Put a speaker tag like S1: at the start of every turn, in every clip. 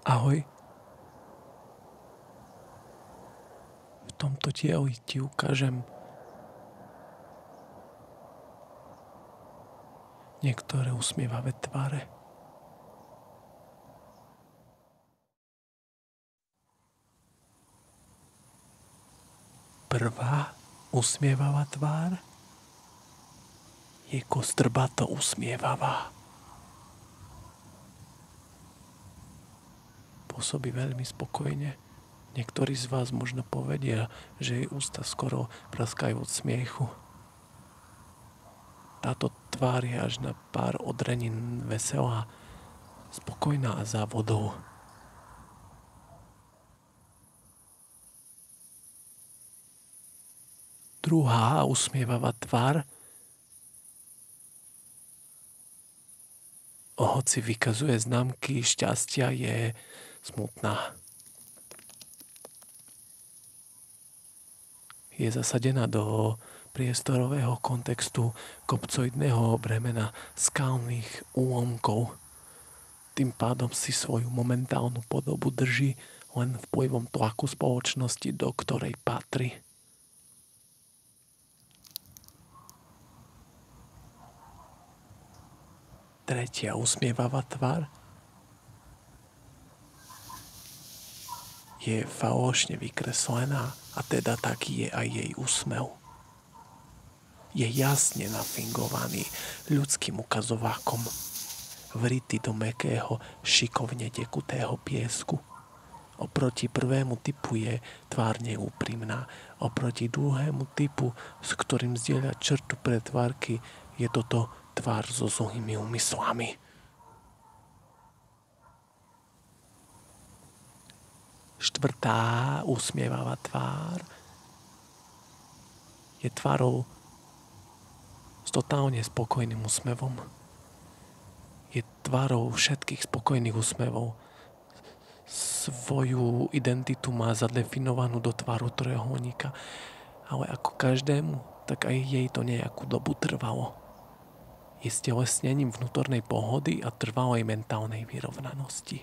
S1: Ahoj. V tomto dieli ti ukážem niektoré usmievavé tváre. Prvá usmievavá tvár je kostrbato usmievavá. Pôsobí veľmi spokojne. Niektorí z vás možno povedia, že jej ústa skoro praskajú od smiechu. Táto tvár je až na pár odrenín veselá, spokojná a závodou. Druhá usmievavá tvár, hoci vykazuje známky šťastia, je smutná. Je zasadená do priestorového kontextu kopcoidného bremena skalných úlomkov. Tým pádom si svoju momentálnu podobu drží len vplyvom tlaku spoločnosti, do ktorej patrí. Tretia usmievavá tvár je falošne vykreslená a teda taký je aj jej úsmev. Je jasne nafingovaný ľudským ukazovákom, vrytý do mäkkého, šikovne tekutého piesku. Oproti prvému typu je tvár neúprimná, oproti druhému typu, s ktorým zdieľa črtu pretvárky, je toto tvár so zlými úmyslami. Štvrtá usmievavá tvár je tvárou s totálne spokojným úsmevom. Je tvárou všetkých spokojných úsmevov. Svoju identitu má zadefinovanú do tváru trojuholníka, ale ako každému, tak aj jej to nejakú dobu trvalo. Je stelesnením vnútornej pohody a trvalej mentálnej vyrovnanosti.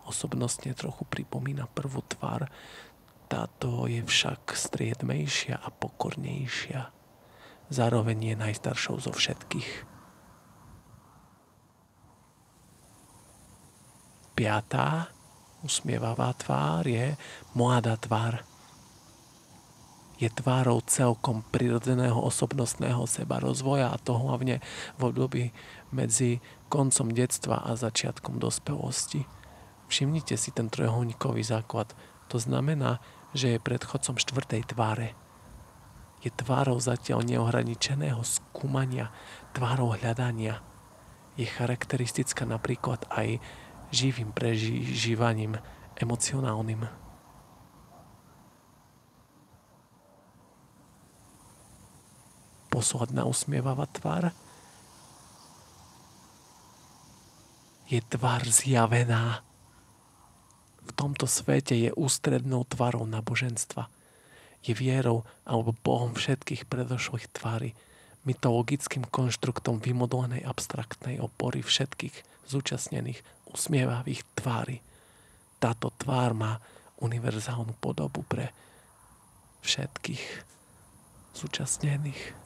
S1: Osobnostne trochu pripomína prvú tvár, táto je však striedmejšia a pokornejšia. Zároveň je najstaršou zo všetkých. Piatá usmievavá tvár je mladá tvár. Je tvárou celkom prirodzeného osobnostného sebarozvoja, a to hlavne v období medzi koncom detstva a začiatkom dospelosti. Všimnite si ten trojuholníkový základ. To znamená, že je predchodcom štvrtej tváre. Je tvárou zatiaľ neohraničeného skúmania, tvárou hľadania. Je charakteristická napríklad aj živým prežívaním emocionálnym. Posledná usmievavá tvár je tvár zjavená. V tomto svete je ústrednou tvárou náboženstva. Je vierou alebo bohom všetkých predošlých tvári, mytologickým konštruktom vymodlenej abstraktnej opory všetkých zúčastnených usmievavých tvári. Táto tvár má univerzálnu podobu pre všetkých zúčastnených.